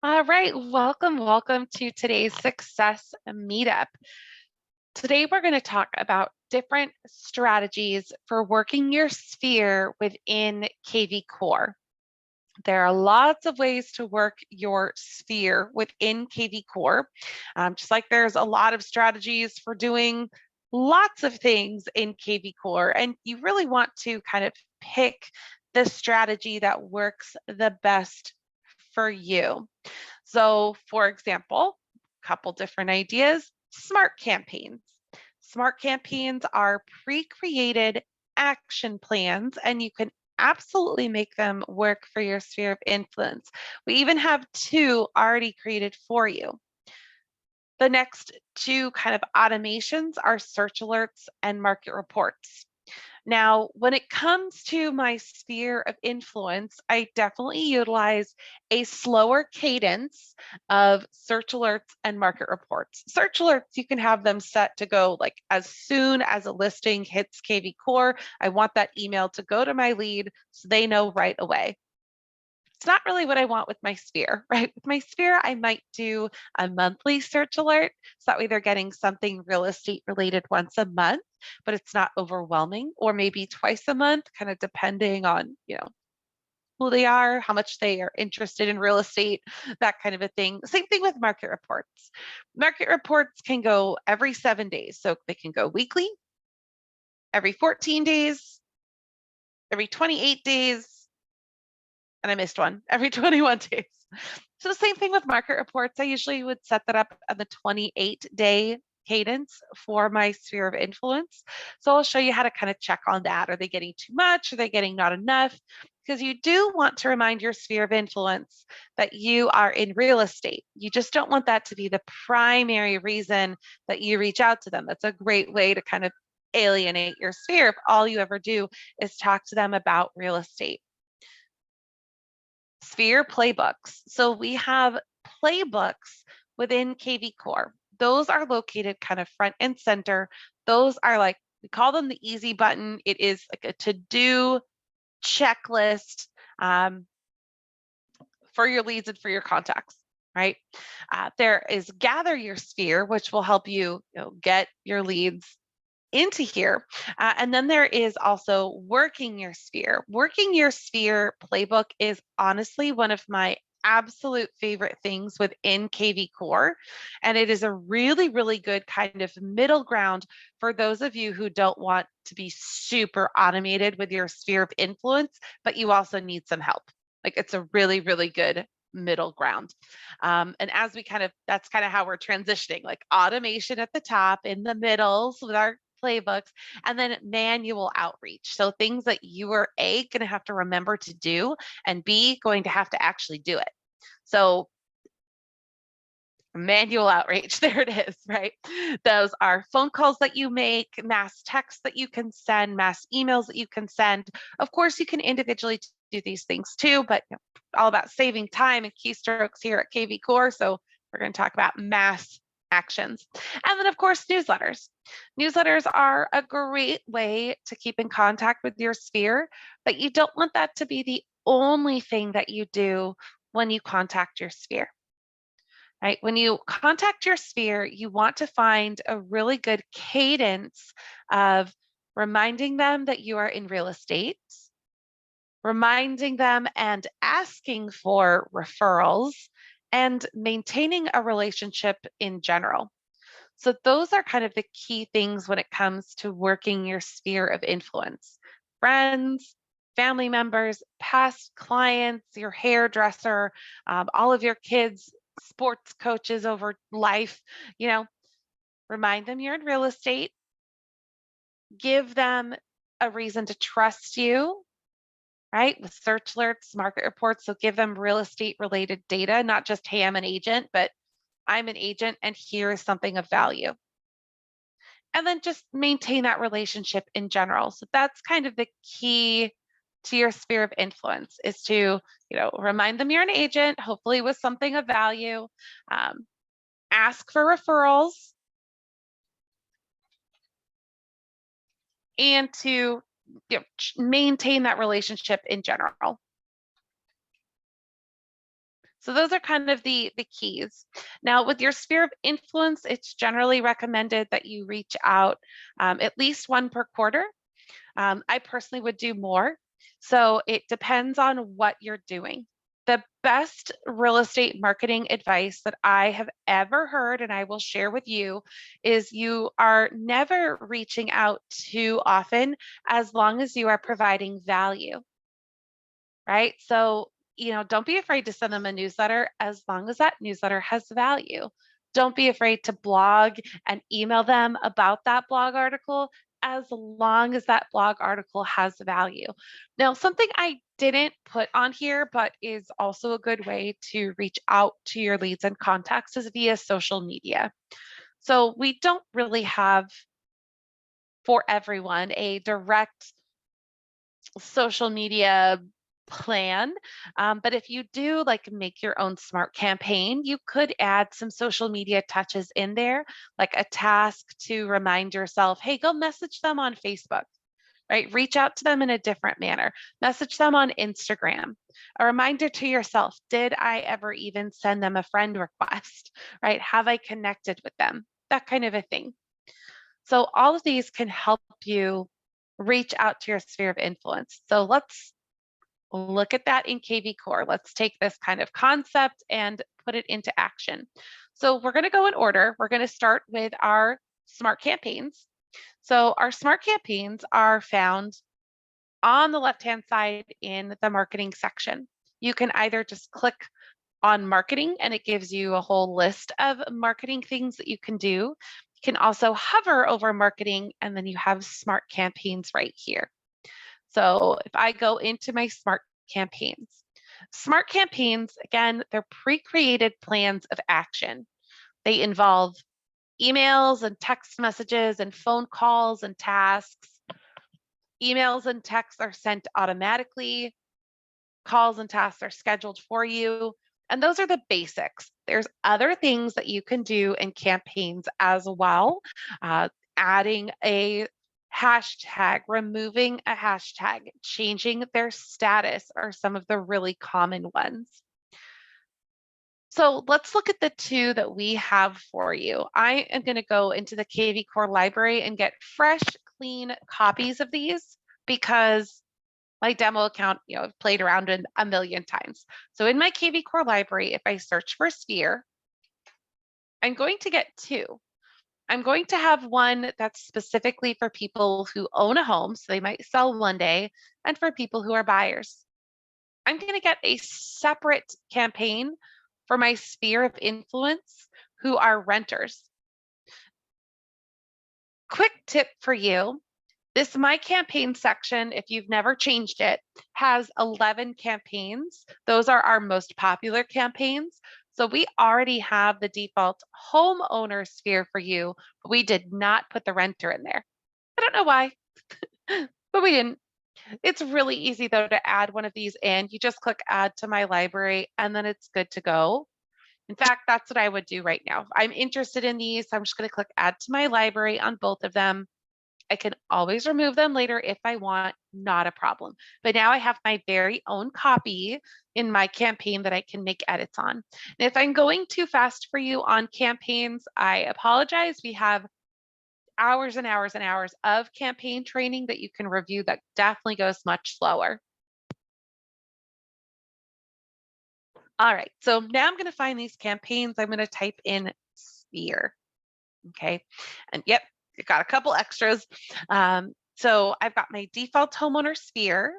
All right, welcome to today's Success Meetup. Today we're going to talk about different strategies for working your sphere within KV Core. There are lots of ways to work your sphere within KV Core, just like there's a lot of strategies for doing lots of things in KV Core, and you really want to kind of pick the strategy that works the best for you. So, for example, a couple different ideas, smart campaigns. Smart campaigns are pre-created action plans, and you can absolutely make them work for your sphere of influence. We even have two already created for you. The next two kind of automations are search alerts and market reports. Now, when it comes to my sphere of influence, I definitely utilize a slower cadence of search alerts and market reports. Search alerts, you can have them set to go like as soon as a listing hits KV Core. I want that email to go to my lead so they know right away. It's not really what I want with my sphere, right? With my sphere, I might do a monthly search alert. So that way they're getting something real estate related once a month, but it's not overwhelming, or maybe twice a month, kind of depending on, who they are, how much they are interested in real estate, that kind of a thing. Same thing with market reports. Market reports can go every 7 days. So they can go weekly, every 14 days, every 28 days, and I missed one, every 21 days. So same thing with market reports. I usually would set that up on the 28-day cadence for my sphere of influence. So I'll show you how to kind of check on that. Are they getting too much? Are they getting not enough? Because you do want to remind your sphere of influence that you are in real estate. You just don't want that to be the primary reason that you reach out to them. That's a great way to kind of alienate your sphere if all you ever do is talk to them about real estate. Sphere playbooks. So we have playbooks within KV Core. Those are located kind of front and center. Those are like, we call them the easy button. It is like a to-do checklist for your leads and for your contacts, right? There is Gather Your Sphere, which will help you, get your leads into here. And then there is also Working Your Sphere. Working Your Sphere playbook is honestly one of my absolute favorite things within KV Core. And it is a really, really good kind of middle ground for those of you who don't want to be super automated with your sphere of influence, but you also need some help. Like it's a really, really good middle ground. And as we that's kind of how we're transitioning, like automation at the top, in the middle with our playbooks, and then manual outreach. So things that you are A, going to have to remember to do, and B, going to have to actually do it. So manual outreach, there it is, right? Those are phone calls that you make, mass texts that you can send, mass emails that you can send. Of course, you can individually do these things too, but all about saving time and keystrokes here at KV Core. So we're going to talk about mass actions. And then, of course, newsletters. Newsletters are a great way to keep in contact with your sphere, but you don't want that to be the only thing that you do when you contact your sphere. Right? When you contact your sphere, you want to find a really good cadence of reminding them that you are in real estate, reminding them and asking for referrals, and maintaining a relationship in general. So those are kind of the key things when it comes to working your sphere of influence. Friends, family members, past clients, your hairdresser, all of your kids, sports coaches over life, remind them you're in real estate, give them a reason to trust you, right? With search alerts, market reports. So give them real estate related data, not just, hey, I'm an agent, but I'm an agent and here is something of value. And then just maintain that relationship in general. So that's kind of the key to your sphere of influence, is to, remind them you're an agent, hopefully with something of value, ask for referrals, and to maintain that relationship in general. So those are kind of the keys. Now, with your sphere of influence, it's generally recommended that you reach out at least one per quarter. I personally would do more. So it depends on what you're doing. The best real estate marketing advice that I have ever heard, and I will share with you, is you are never reaching out too often as long as you are providing value, right? So, don't be afraid to send them a newsletter as long as that newsletter has value. Don't be afraid to blog and email them about that blog article as long as that blog article has value. Now, something I didn't put on here, but is also a good way to reach out to your leads and contacts is via social media. So we don't really have for everyone a direct social media plan. But if you do like make your own smart campaign, you could add some social media touches in there, like a task to remind yourself, hey, go message them on Facebook, right? Reach out to them in a different manner. Message them on Instagram. A reminder to yourself, did I ever even send them a friend request, right? Have I connected with them? That kind of a thing. So all of these can help you reach out to your sphere of influence. So let's look at that in KV Core. Let's take this kind of concept and put it into action. So we're going to go in order. We're going to start with our smart campaigns. So our smart campaigns are found on the left-hand side in the marketing section. You can either just click on marketing and it gives you a whole list of marketing things that you can do. You can also hover over marketing and then you have smart campaigns right here. So if I go into my smart campaigns, again, they're pre-created plans of action. They involve emails and text messages and phone calls and tasks. Emails and texts are sent automatically. Calls and tasks are scheduled for you. And those are the basics. There's other things that you can do in campaigns as well. Adding a hashtag, removing a hashtag, changing their status are some of the really common ones. So let's look at the two that we have for you. I am going to go into the KV Core library and get fresh, clean copies of these because my demo account, I've played around in a million times. So in my KV Core library, if I search for Sphere, I'm going to get two. I'm going to have one that's specifically for people who own a home, so they might sell one day, and for people who are buyers. I'm going to get a separate campaign for my sphere of influence who are renters. Quick tip for you. This My Campaign section, if you've never changed it, has 11 campaigns. Those are our most popular campaigns. So we already have the default homeowner sphere for you, but we did not put the renter in there. I don't know why, but we didn't. It's really easy though to add one of these in. You just click add to my library and then it's good to go. In fact, that's what I would do right now. I'm interested in these, so I'm just going to click add to my library on both of them. I can always remove them later if I want, not a problem. But now I have my very own copy in my campaign that I can make edits on. And if I'm going too fast for you on campaigns, I apologize. We have hours and hours and hours of campaign training that you can review that definitely goes much slower. All right, so now I'm going to find these campaigns. I'm going to type in sphere. Okay, and yep, I got a couple extras. So I've got my default homeowner sphere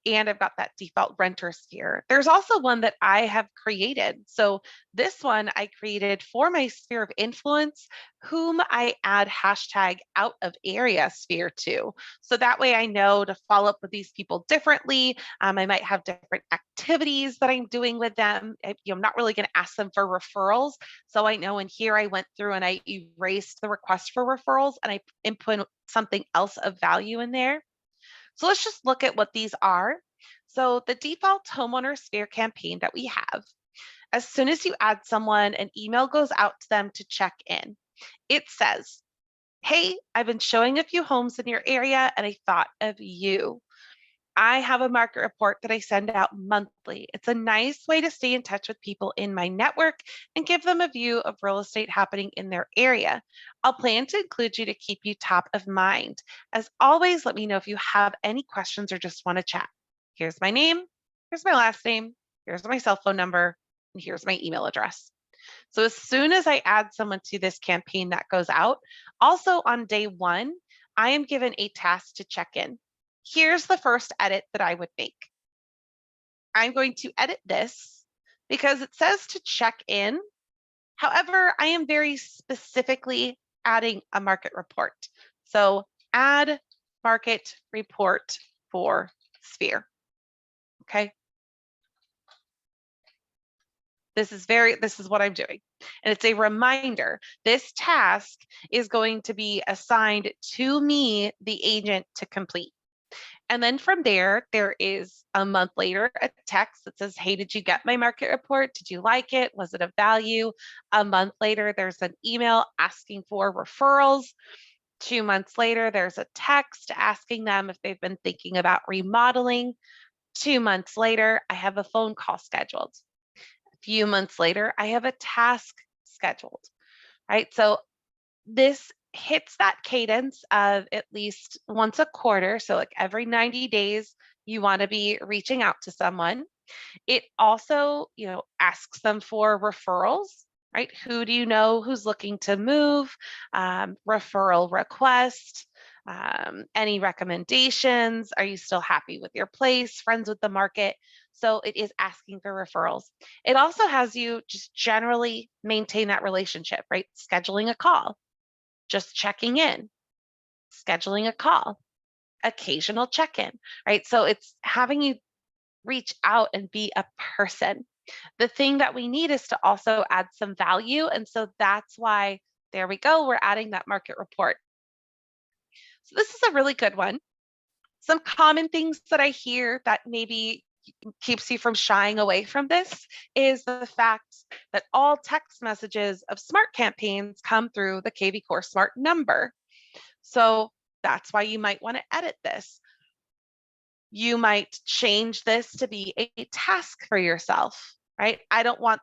and I've got that default renter sphere. There's also one that I have created. So this one I created for my sphere of influence, whom I add hashtag out of area sphere to. So that way I know to follow up with these people differently. I might have different activities that I'm doing with them. I'm not really going to ask them for referrals. So I know in here I went through and I erased the request for referrals and I input something else of value in there. So let's just look at what these are. So the default homeowner sphere campaign that we have, as soon as you add someone, an email goes out to them to check in. It says, hey, I've been showing a few homes in your area and I thought of you. I have a market report that I send out monthly. It's a nice way to stay in touch with people in my network and give them a view of real estate happening in their area. I'll plan to include you to keep you top of mind. As always, let me know if you have any questions or just want to chat. Here's my name, here's my last name, here's my cell phone number, and here's my email address. So as soon as I add someone to this campaign that goes out, also on day one, I am given a task to check in. Here's the first edit that I would make. I'm going to edit this because it says to check in. However, I am very specifically adding a market report. So add market report for Sphere. Okay. This is what I'm doing. And it's a reminder. This task is going to be assigned to me, the agent, to complete. And then from there is a month later, a text that says, hey, did you get my market report? Did you like it? Was it of value? A month later, there's an email asking for referrals. 2 months later, there's a text asking them if they've been thinking about remodeling. 2 months later, I have a phone call scheduled. A few months later, I have a task scheduled, right? So this hits that cadence of at least once a quarter. So like every 90 days, you want to be reaching out to someone. It also, asks them for referrals, right? Who do you know who's looking to move? Referral request, any recommendations? Are you still happy with your place? Friends with the market? So it is asking for referrals. It also has you just generally maintain that relationship, right? Scheduling a call, just checking in, scheduling a call, occasional check-in, right? So it's having you reach out and be a person. The thing that we need is to also add some value. And so that's why, there we go, we're adding that market report. So this is a really good one. Some common things that I hear that maybe keeps you from shying away from this is the fact that all text messages of smart campaigns come through the KV Core Smart number. So that's why you might want to edit this. You might change this to be a task for yourself, right? I don't want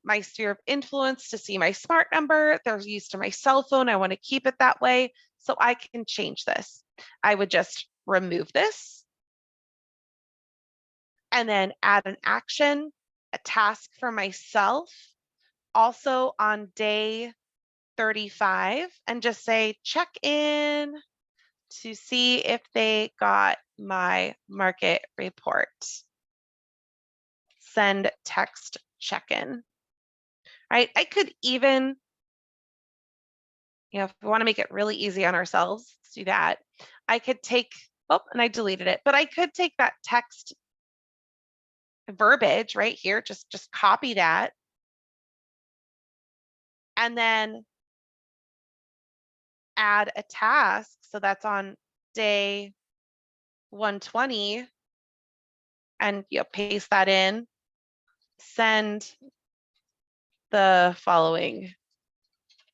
my sphere of influence, to see my smart number. They're used to my cell phone. I want to keep it that way. So I can change this. I would just remove this and then add an action, a task for myself, also on day 35, and just say, check in to see if they got my market report. Send text check-in, right? I could even, if we want to make it really easy on ourselves, let's do that. I could take, and I deleted it, but I could take that text verbiage right here, just copy that, and then add a task. So that's on day 120, and paste that in, send the following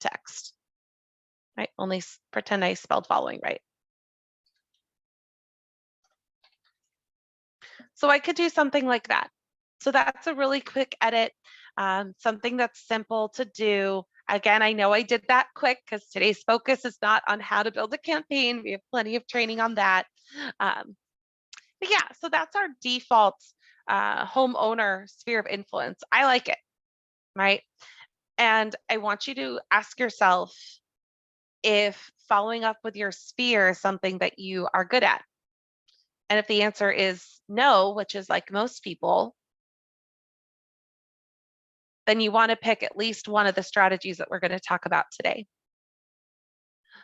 text, right? Only pretend I spelled following right. So I could do something like that. So that's a really quick edit, something that's simple to do. Again, I know I did that quick because today's focus is not on how to build a campaign. We have plenty of training on that. But yeah, so that's our default homeowner sphere of influence. I like it, right? And I want you to ask yourself if following up with your sphere is something that you are good at. And if the answer is no, which is like most people, then you want to pick at least one of the strategies that we're going to talk about today.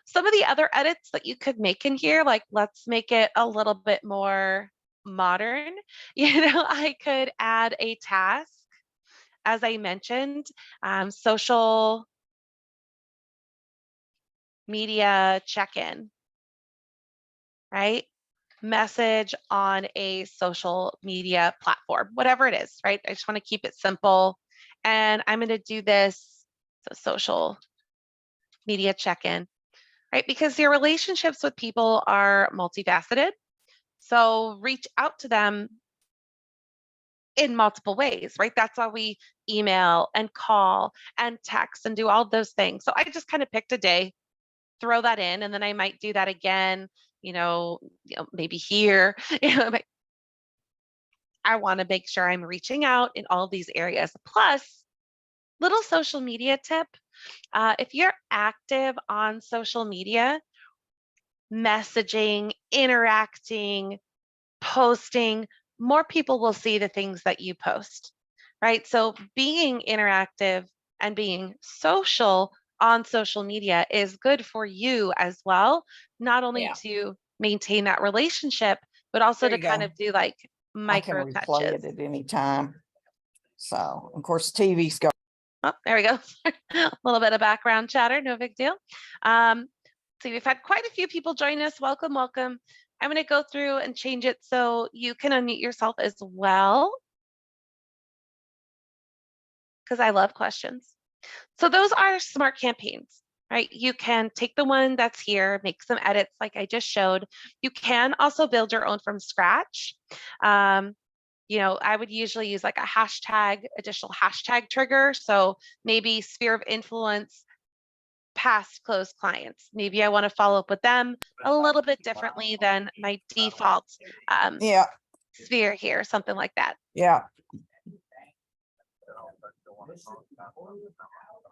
Some of the other edits that you could make in here, like let's make it a little bit more modern. I could add a task, as I mentioned, social media check-in, right? Message on a social media platform, whatever it is, right? I just want to keep it simple. And I'm going to do this, so social media check-in, right? Because your relationships with people are multifaceted. So reach out to them in multiple ways, right? That's why we email and call and text and do all those things. So I just kind of picked a day, throw that in, and then I might do that again, maybe here. I want to make sure I'm reaching out in all these areas. Plus, little social media tip. If you're active on social media, messaging, interacting, posting, more people will see the things that you post, right? So being interactive and being social on social media is good for you as well, not only to maintain that relationship, but also to kind of do like I can micro replay touches. it at any time. So, of course, TV's got. Oh, there we go. A little bit of background chatter, no big deal. So we've had quite a few people join us. Welcome, welcome. I'm going to go through and change it so you can unmute yourself as well, because I love questions. So those are smart campaigns, right? You can take the one that's here, make some edits like I just showed. You can also build your own from scratch. I would usually use like a additional hashtag trigger. So maybe sphere of influence, past closed clients. Maybe I want to follow up with them a little bit differently than my default sphere here, something like that. Yeah.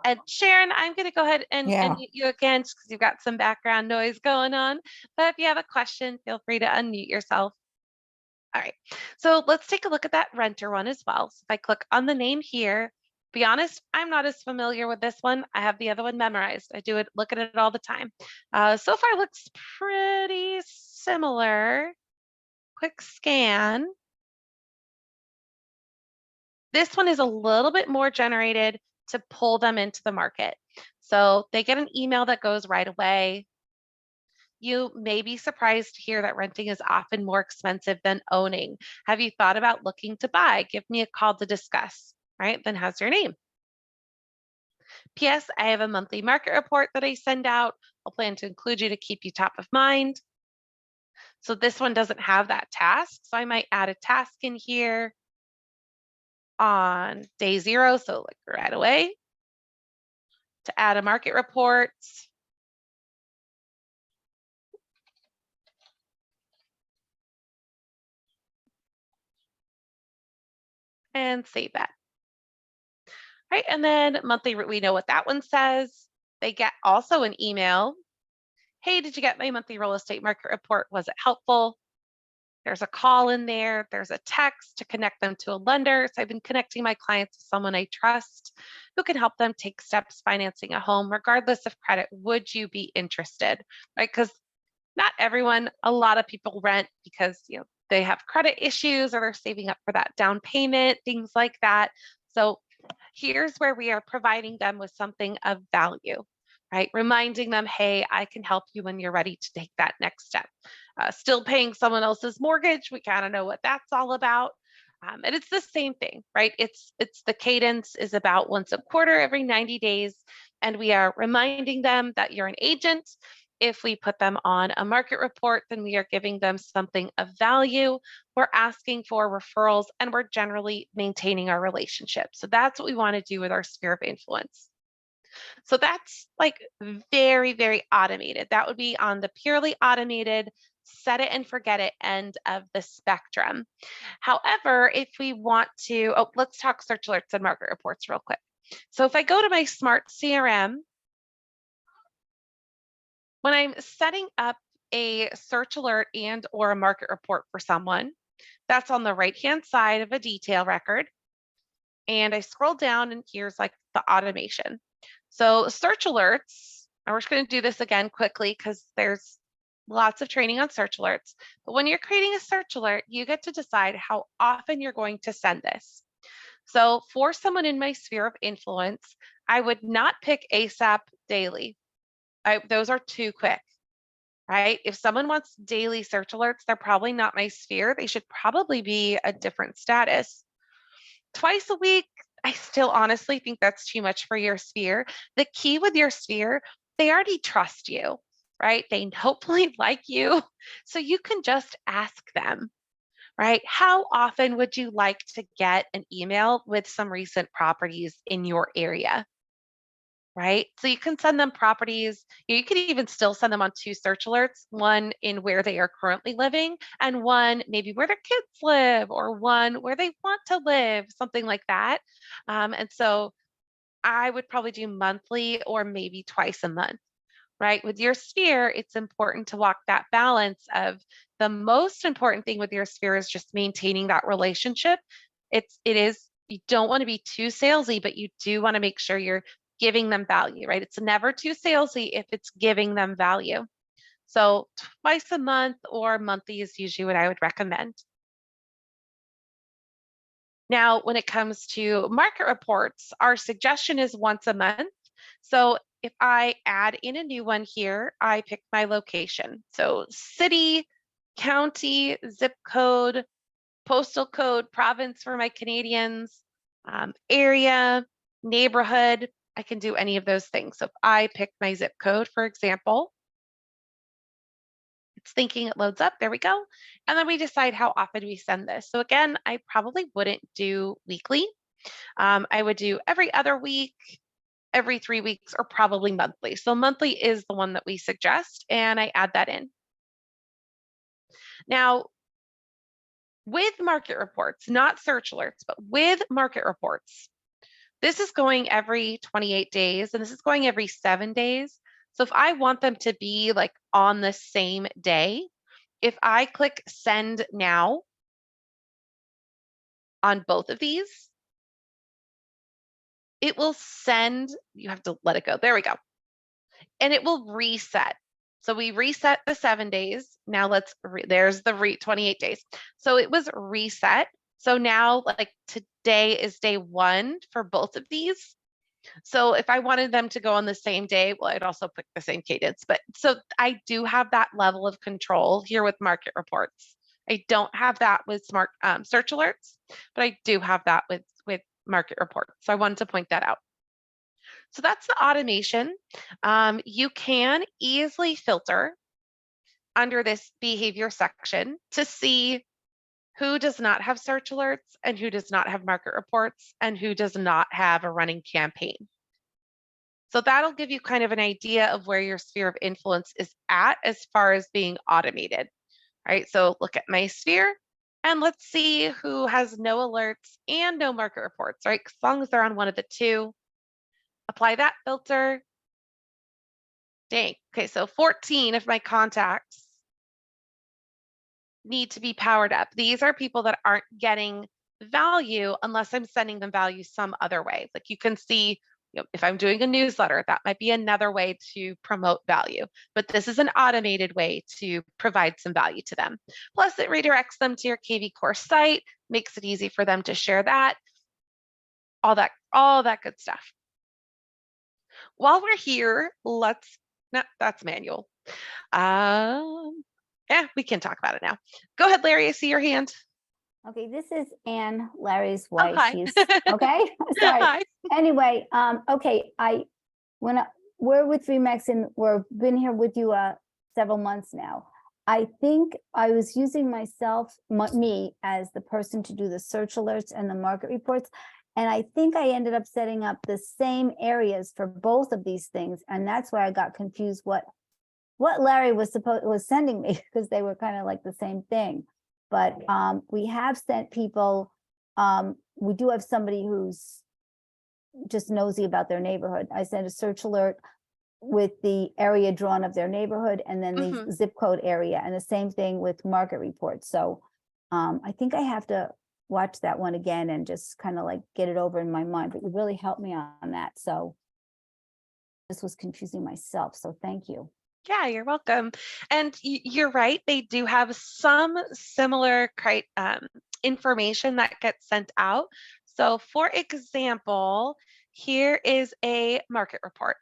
And Sharon, I'm going to go ahead and mute you again just because you've got some background noise going on. But if you have a question, feel free to unmute yourself. All right, so let's take a look at that renter one as well. So if I click on the name here, be honest, I'm not as familiar with this one. I have the other one memorized. I look at it all the time. So far looks pretty similar. Quick scan. This one is a little bit more generated to pull them into the market. So they get an email that goes right away. You may be surprised to hear that renting is often more expensive than owning. Have you thought about looking to buy? Give me a call to discuss, right? Then how's your name? P.S. I have a monthly market report that I send out. I'll plan to include you to keep you top of mind. So this one doesn't have that task. So I might add a task in here on day 0. So like right away to add a market report. And save that. Right, and then monthly, we know what that one says. They get also an email. Hey, did you get my monthly real estate market report? Was it helpful? There's a call in there. There's a text to connect them to a lender. So I've been connecting my clients to someone I trust who can help them take steps financing a home, regardless of credit. Would you be interested? Right, because not everyone, a lot of people rent because they have credit issues or they're saving up for that down payment, things like that. So here's where we are providing them with something of value, right? Reminding them, hey, I can help you when you're ready to take that next step. Still paying someone else's mortgage, we kind of know what that's all about. And it's the same thing, right? It's the cadence is about once a quarter, every 90 days. And we are reminding them that you're an agent. If we put them on a market report, then we are giving them something of value. We're asking for referrals and we're generally maintaining our relationship. So that's what we want to do with our sphere of influence. So that's like very, very automated. That would be on the purely automated, set it and forget it end of the spectrum. However, if we want to, let's talk search alerts and market reports real quick. So if I go to my smart CRM, when I'm setting up a search alert and or a market report for someone, that's on the right-hand side of a detail record. And I scroll down and here's like the automation. So search alerts, and we're just going to do this again quickly because there's lots of training on search alerts. But when you're creating a search alert, you get to decide how often you're going to send this. So for someone in my sphere of influence, I would not pick ASAP daily. Those are too quick, right? If someone wants daily search alerts, they're probably not my sphere. They should probably be a different status. Twice a week, I still honestly think that's too much for your sphere. The key with your sphere, they already trust you. right? They hopefully like you. So you can just ask them, right? How often would you like to get an email with some recent properties in your area? Right? So you can send them properties. You could even still send them on 2 search alerts, one in where they are currently living and one maybe where their kids live or one where they want to live, something like that. And so I would probably do monthly or maybe twice a month, right? With your sphere, it's important to walk that balance of the most important thing with your sphere is just maintaining that relationship. You don't want to be too salesy, but you do want to make sure you're giving them value, right? It's never too salesy if it's giving them value. So twice a month or monthly is usually what I would recommend. Now, when it comes to market reports, our suggestion is once a month. So if I add in a new one here, I pick my location. So city, county, zip code, postal code, province for my Canadians, area, neighborhood. I can do any of those things. So if I pick my zip code, for example, it's thinking it loads up. There we go. And then we decide how often we send this. So again, I probably wouldn't do weekly. I would do every other week, every 3 weeks, or probably monthly. So monthly is the one that we suggest, and I add that in. Now, with market reports, not search alerts, but with market reports, this is going every 28 days, and this is going every 7 days. So if I want them to be like on the same day, if I click send now on both of these, it will send, you have to let it go. There we go. And it will reset. So we reset the 7 days. Now there's the 28 days. So it was reset. So now like today is day 1 for both of these. So if I wanted them to go on the same day, well, I'd also pick the same cadence. But so I do have that level of control here with market reports. I don't have that with smart search alerts, but I do have that with market reports. So I wanted to point that out. So that's the automation. You can easily filter under this behavior section to see who does not have search alerts and who does not have market reports and who does not have a running campaign. So that'll give you kind of an idea of where your sphere of influence is at as far as being automated, right? So look at my sphere and let's see who has no alerts and no market reports, right? As long as they're on one of the two, apply that filter. Dang, okay, so 14 of my contacts need to be powered up. These are people that aren't getting value unless I'm sending them value some other way. Like you can see, if I'm doing a newsletter, that might be another way to promote value, but this is an automated way to provide some value to them. Plus it redirects them to your KV course site, makes it easy for them to share that, all that good stuff. While we're here, that's manual. Yeah, we can talk about it now. Go ahead, Larry, I see your hand. Okay, this is Anne, Larry's wife. hi. She's okay. Sorry. Hi. Anyway, okay, we're with Remax and we've been here with you several months now. I think I was using me as the person to do the search alerts and the market reports. And I think I ended up setting up the same areas for both of these things. And that's why I got confused what Larry was sending me, because they were kind of like the same thing. But we have sent people, we do have somebody who's just nosy about their neighborhood. I sent a search alert with the area drawn of their neighborhood and then the zip code area, and the same thing with market reports. So I think I have to watch that one again and just kind of like get it over in my mind, but you really helped me on that. So this was confusing myself. So thank you. Yeah, you're welcome. And you're right. They do have some similar information that gets sent out. So for example, here is a market report,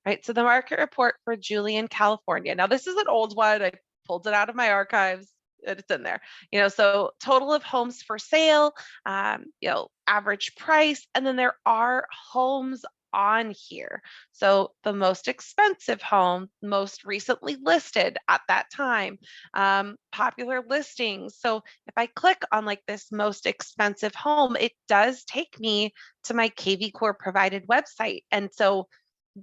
right? So the market report for Julian, California. Now this is an old one. I pulled it out of my archives. It's in there, so total of homes for sale, average price, and then there are homes on here. So the most expensive home, most recently listed at that time, popular listings. So if I click on like this most expensive home, it does take me to my KV Core provided website. And so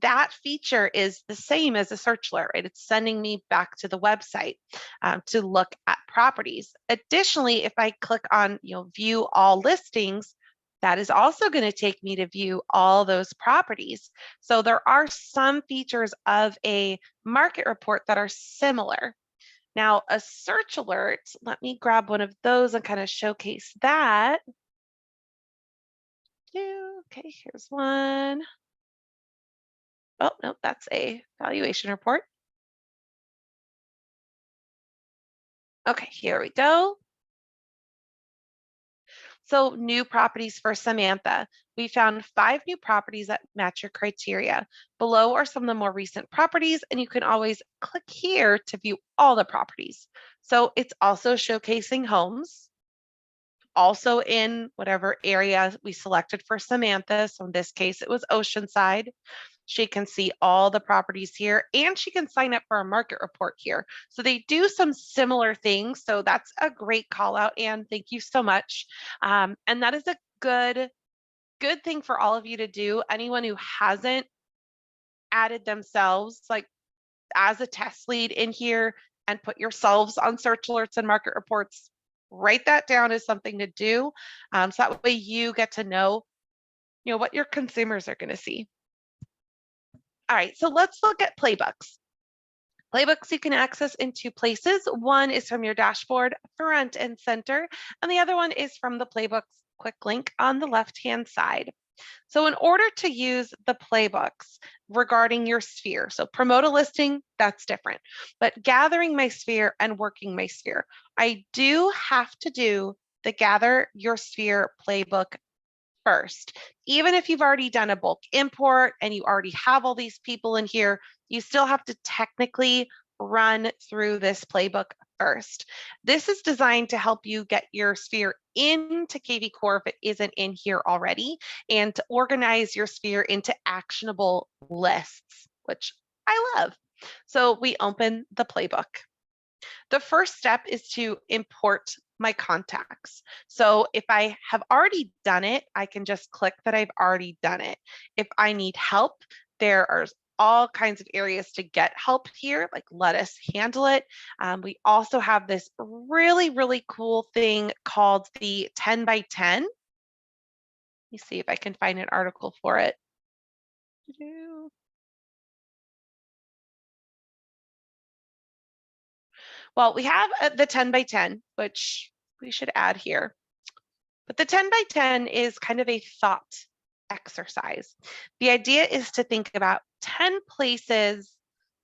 that feature is the same as a search alert, right? It's sending me back to the website to look at properties. Additionally, if I click on, view all listings, that is also going to take me to view all those properties. So there are some features of a market report that are similar. Now, a search alert, let me grab one of those and kind of showcase that. Okay, here's one. Oh, no, that's a valuation report. Okay, here we go. So new properties for Samantha. We found 5 new properties that match your criteria. Below are some of the more recent properties, and you can always click here to view all the properties. So it's also showcasing homes, also in whatever area we selected for Samantha. So in this case, it was Oceanside. She can see all the properties here, and she can sign up for a market report here. So they do some similar things. So that's a great call out, Anne. Thank you so much. And that is a good thing for all of you to do. Anyone who hasn't added themselves like as a test lead in here and put yourselves on search alerts and market reports, write that down as something to do. So that way you get to know, what your consumers are going to see. All right, so let's look at playbooks. Playbooks you can access in 2 places. One is from your dashboard, front and center, and the other one is from the playbooks quick link on the left-hand side. So in order to use the playbooks regarding your sphere, so promote a listing, that's different, but gathering my sphere and working my sphere, I do have to do the gather your sphere playbook first. Even if you've already done a bulk import and you already have all these people in here, you still have to technically run through this playbook first. This is designed to help you get your sphere into KV Core if it isn't in here already, and to organize your sphere into actionable lists, which I love. So we open the playbook. The first step is to import my contacts. So if I have already done it, I can just click that I've already done it. If I need help, there are all kinds of areas to get help here, like let us handle it. We also have this really cool thing called the 10 by 10. Let me see if I can find an article for it. Well, we have the 10 by 10, which we should add here. But the 10 by 10 is kind of a thought exercise. The idea is to think about 10 places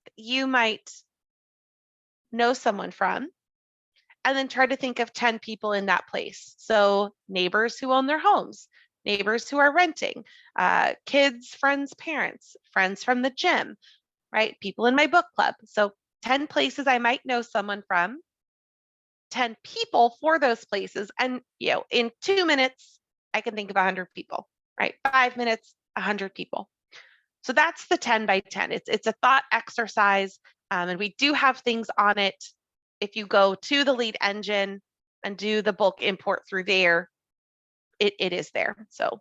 that you might know someone from, and then try to think of 10 people in that place. So neighbors who own their homes, neighbors who are renting, kids, friends, parents, friends from the gym, right? People in my book club. So 10 places I might know someone from, 10 people for those places. And, in 2 minutes, I can think of 100 people, right? 5 minutes, 100 people. So that's the 10 by 10. It's a thought exercise. And we do have things on it. If you go to the lead engine and do the bulk import through there, it is there. So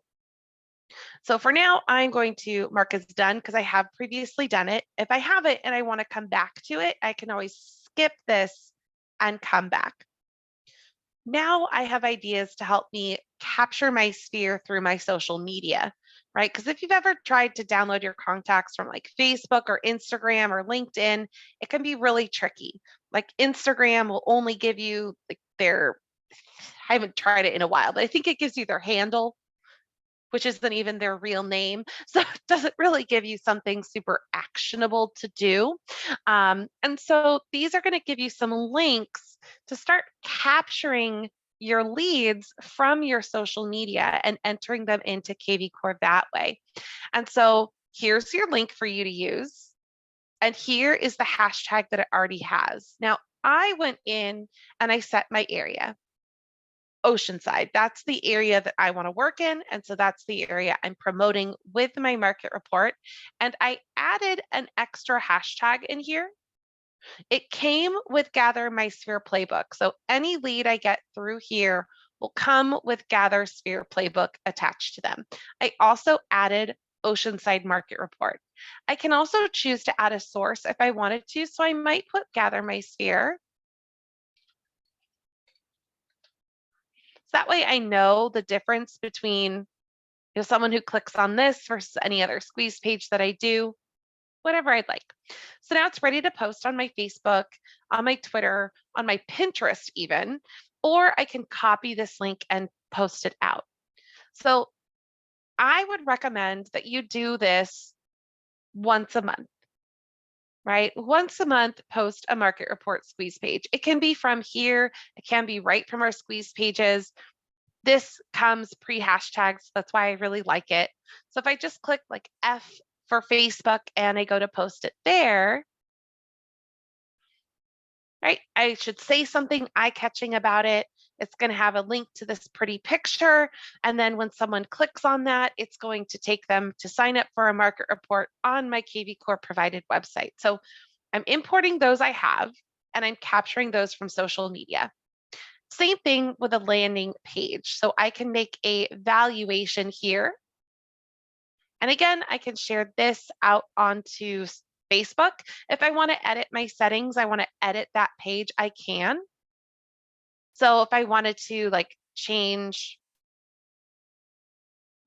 for now, I'm going to mark as done because I have previously done it. If I have it and I want to come back to it, I can always skip this and come back. Now I have ideas to help me capture my sphere through my social media, right? Because if you've ever tried to download your contacts from like Facebook or Instagram or LinkedIn, it can be really tricky. Like Instagram will only give you like I haven't tried it in a while, but I think it gives you their handle, which isn't even their real name. So it doesn't really give you something super actionable to do. And so these are going to give you some links to start capturing your leads from your social media and entering them into KV Core that way. And so here's your link for you to use. And here is the hashtag that it already has. Now, I went in and I set my area. Oceanside. That's the area that I want to work in. And so that's the area I'm promoting with my market report. And I added an extra hashtag in here. It came with Gather My Sphere Playbook. So any lead I get through here will come with Gather Sphere Playbook attached to them. I also added Oceanside Market Report. I can also choose to add a source if I wanted to. So I might put Gather My Sphere. So that way I know the difference between someone who clicks on this versus any other squeeze page that I do, whatever I'd like. So now it's ready to post on my Facebook, on my Twitter, on my Pinterest even, or I can copy this link and post it out. So I would recommend that you do this once a month, right? Once a month, post a market report squeeze page. It can be from here. It can be right from our squeeze pages. This comes pre-hashtags. That's why I really like it. So if I just click like F for Facebook and I go to post it there, right? I should say something eye-catching about it. It's going to have a link to this pretty picture. And then when someone clicks on that, it's going to take them to sign up for a market report on my KV Core provided website. So I'm importing those I have, and I'm capturing those from social media. Same thing with a landing page. So I can make a valuation here. And again, I can share this out onto Facebook. If I want to edit my settings, I want to edit that page, I can. So if I wanted to like change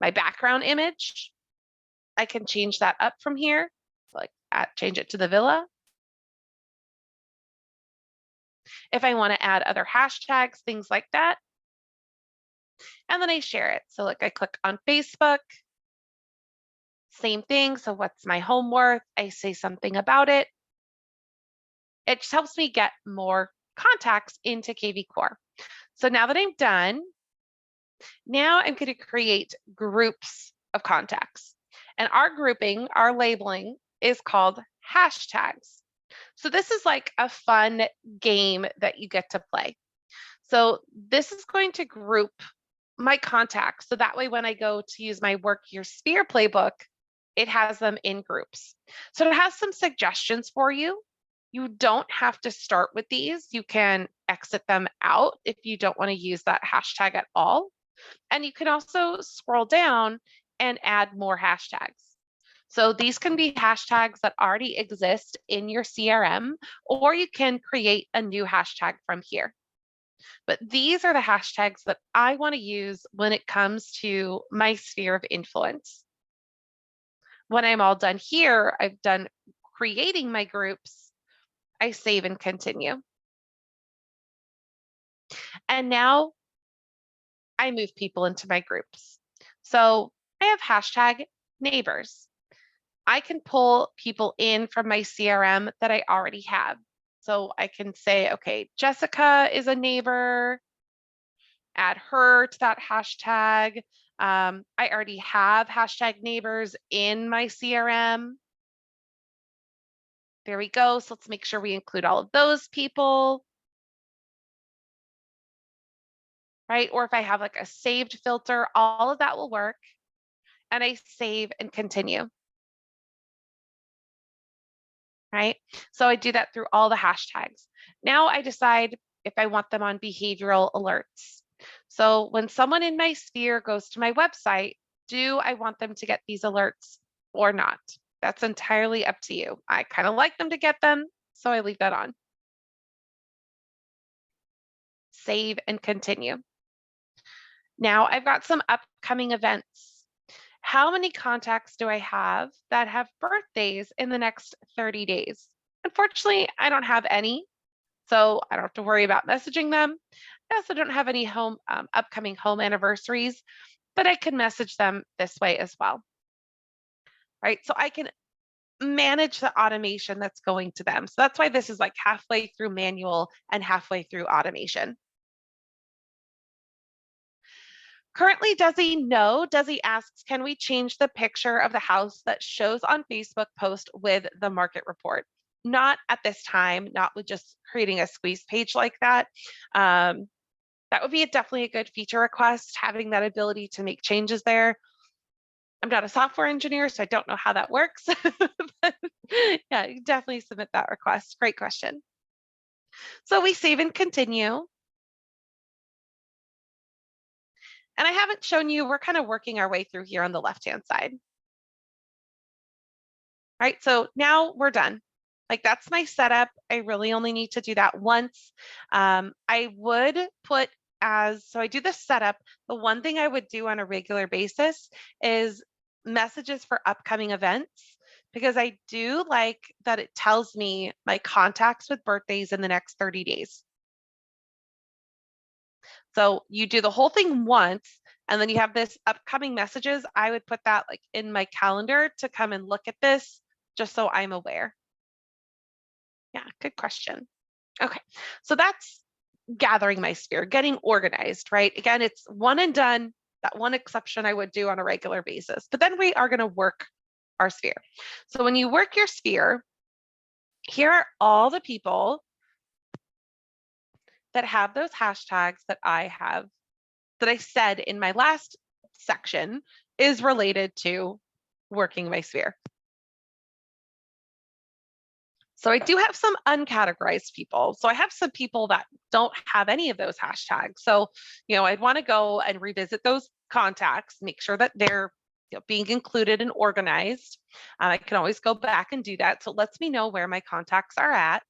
my background image, I can change that up from here, like change it to the villa. If I want to add other hashtags, things like that. And then I share it. So like I click on Facebook, same thing. So what's my home worth? I say something about it. It just helps me get more contacts into KV Core. So now that I'm done, now I'm going to create groups of contacts. And our grouping, our labeling is called hashtags. So this is like a fun game that you get to play. So this is going to group my contacts. So that way, when I go to use my Work Your Sphere playbook, it has them in groups. So it has some suggestions for you. You don't have to start with these. You can exit them out if you don't want to use that hashtag at all. And you can also scroll down and add more hashtags. So these can be hashtags that already exist in your CRM, or you can create a new hashtag from here. But these are the hashtags that I want to use when it comes to my sphere of influence. When I'm all done here, I've done creating my groups, I save and continue. And now I move people into my groups. So I have hashtag neighbors. I can pull people in from my CRM that I already have. So I can say, okay, Jessica is a neighbor, add her to that hashtag. I already have hashtag neighbors in my CRM. There we go. So let's make sure we include all of those people. Right? Or if I have like a saved filter, all of that will work. And I save and continue. Right? So I do that through all the hashtags. Now I decide if I want them on behavioral alerts. So when someone in my sphere goes to my website, do I want them to get these alerts or not? That's entirely up to you. I kind of like them to get them, so I leave that on. Save and continue. Now I've got some upcoming events. How many contacts do I have that have birthdays in the next 30 days? Unfortunately, I don't have any, so I don't have to worry about messaging them. I also don't have any upcoming home anniversaries, but I can message them this way as well. Right, so I can manage the automation that's going to them. So that's why this is like halfway through manual and halfway through automation. Currently, Desi asks, can we change the picture of the house that shows on Facebook post with the market report? Not at this time, not with just creating a squeeze page like that. That would be definitely a good feature request, having that ability to make changes there. I'm not a software engineer, so I don't know how that works. But yeah, you definitely submit that request. Great question. So we save and continue. And I haven't shown you, we're kind of working our way through here on the left-hand side. Right, so now we're done. Like that's my setup. I really only need to do that once. I would put so I do the setup. The one thing I would do on a regular basis is messages for upcoming events, because I do like that it tells me my contacts with birthdays in the next 30 days. So you do the whole thing once, and then you have this upcoming messages. I would put that like in my calendar to come and look at this, just so I'm aware. Yeah, good question. Okay, so that's gathering my sphere, getting organized, right? Again, it's one and done. That one exception I would do on a regular basis, but then we are going to work our sphere. So when you work your sphere, here are all the people that have those hashtags that I have, that I said in my last section is related to working my sphere. So I do have some uncategorized people. So I have some people that don't have any of those hashtags. So, I'd want to go and revisit those contacts, make sure that they're being included and organized. I can always go back and do that. So it lets me know where my contacts are at.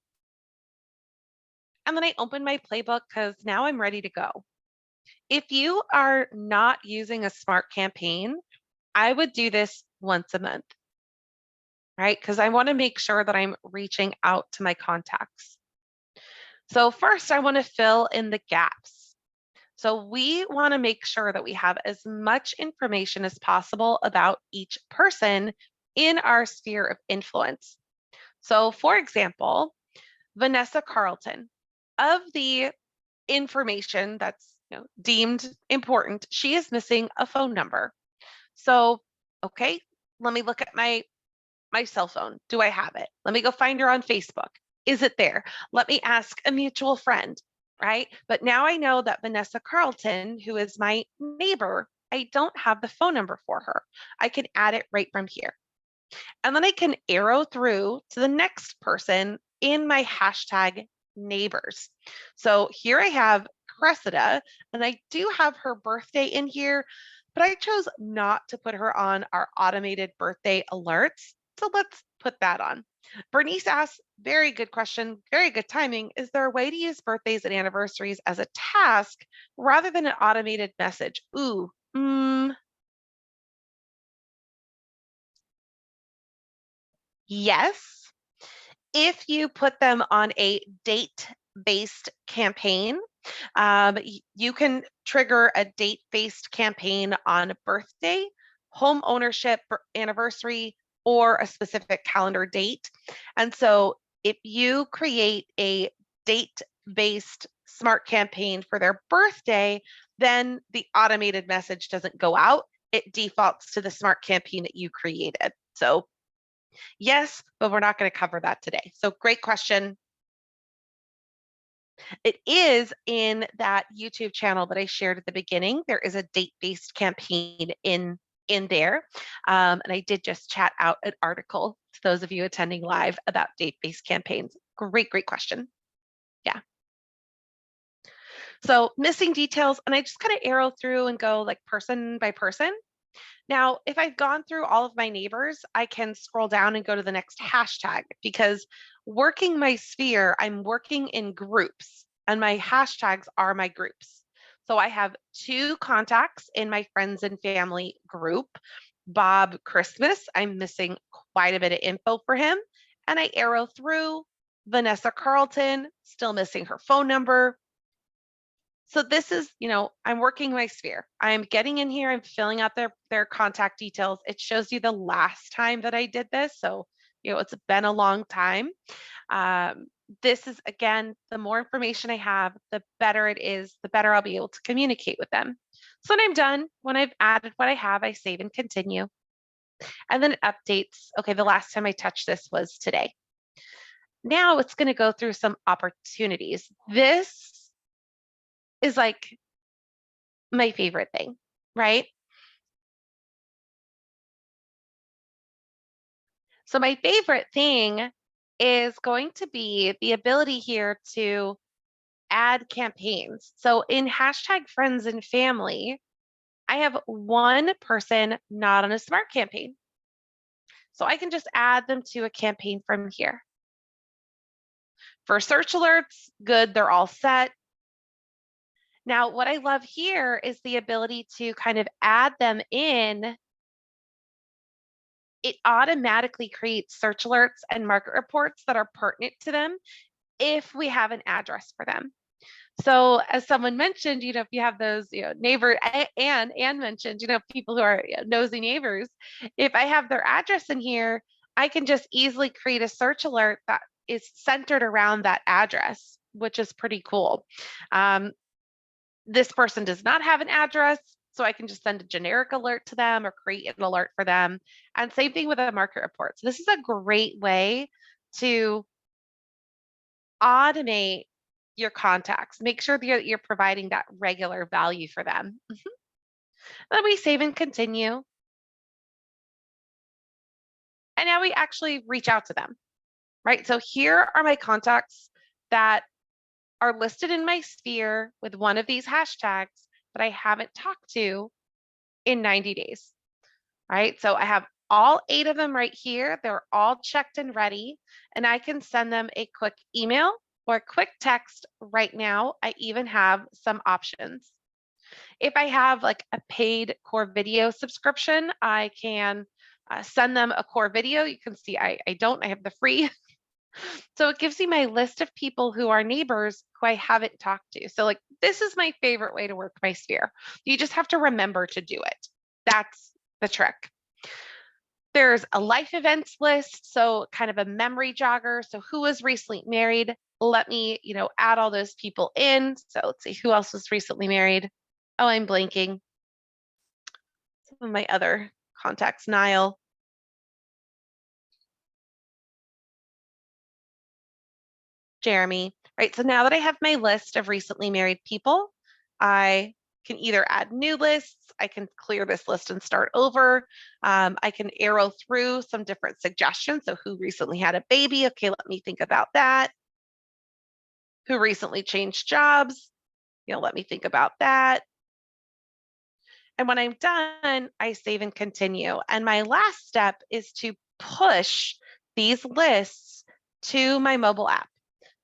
And then I open my playbook because now I'm ready to go. If you are not using a smart campaign, I would do this once a month. Right? Because I want to make sure that I'm reaching out to my contacts. So first, I want to fill in the gaps. So we want to make sure that we have as much information as possible about each person in our sphere of influence. So for example, Vanessa Carlton, of the information that's deemed important, she is missing a phone number. So, okay, let me look at my cell phone. Do I have it? Let me go find her on Facebook. Is it there? Let me ask a mutual friend, right? But now I know that Vanessa Carlton, who is my neighbor, I don't have the phone number for her. I can add it right from here. And then I can arrow through to the next person in my hashtag neighbors. So here I have Cressida, and I do have her birthday in here, but I chose not to put her on our automated birthday alerts. So let's put that on. Bernice asks, very good question, very good timing. Is there a way to use birthdays and anniversaries as a task rather than an automated message? Ooh, yes. If you put them on a date-based campaign, you can trigger a date-based campaign on birthday, home ownership, anniversary, or a specific calendar date. And so if you create a date-based smart campaign for their birthday, then the automated message doesn't go out. It defaults to the smart campaign that you created. So yes, but we're not going to cover that today. So great question. It is in that YouTube channel that I shared at the beginning. There is a date-based campaign in there. And I did just chat out an article to those of you attending live about date-based campaigns. Great question. Yeah. So missing details, and I just kind of arrow through and go like person by person. Now, if I've gone through all of my neighbors, I can scroll down and go to the next hashtag, because working my sphere, I'm working in groups and my hashtags are my groups. So I have 2 contacts in my friends and family group. Bob Christmas, I'm missing quite a bit of info for him. And I arrow through. Vanessa Carlton, still missing her phone number. So this is, I'm working my sphere. I'm getting in here, I'm filling out their contact details. It shows you the last time that I did this. So, it's been a long time. This is, again, the more information I have, the better it is, the better I'll be able to communicate with them. So when I'm done, when I've added what I have, I save and continue. And then it updates. Okay, the last time I touched this was today. Now it's going to go through some opportunities. This is like my favorite thing, right? So my favorite thing is going to be the ability here to add campaigns. So in hashtag friends and family, I have one person not on a smart campaign. So I can just add them to a campaign from here. For search alerts, good, they're all set. Now, what I love here is the ability to kind of add them in. It automatically creates search alerts and market reports that are pertinent to them if we have an address for them. So as someone mentioned, if you have those, neighbor, Anne mentioned, people who are nosy neighbors, if I have their address in here, I can just easily create a search alert that is centered around that address, which is pretty cool. This person does not have an address, so I can just send a generic alert to them or create an alert for them. And same thing with a market report. So this is a great way to automate your contacts. Make sure that you're providing that regular value for them. Then we save and continue. And now we actually reach out to them, right? So here are my contacts that are listed in my sphere with one of these hashtags that I haven't talked to in 90 days, right? So I have all 8 of them right here. They're all checked and ready, and I can send them a quick email or a quick text right now. I even have some options. If I have like a paid core video subscription, I can send them a core video. You can see I don't, I have the free. So it gives you my list of people who are neighbors who I haven't talked to. So like, this is my favorite way to work my sphere. You just have to remember to do it. That's the trick. There's a life events list, so kind of a memory jogger. So who was recently married? Let me, add all those people in. So let's see, who else was recently married? Oh, I'm blanking. Some of my other contacts, Niall. Jeremy, right? So now that I have my list of recently married people, I can either add new lists, I can clear this list and start over. I can arrow through some different suggestions. So who recently had a baby? Okay, let me think about that. Who recently changed jobs? Let me think about that. And when I'm done, I save and continue. And my last step is to push these lists to my mobile app.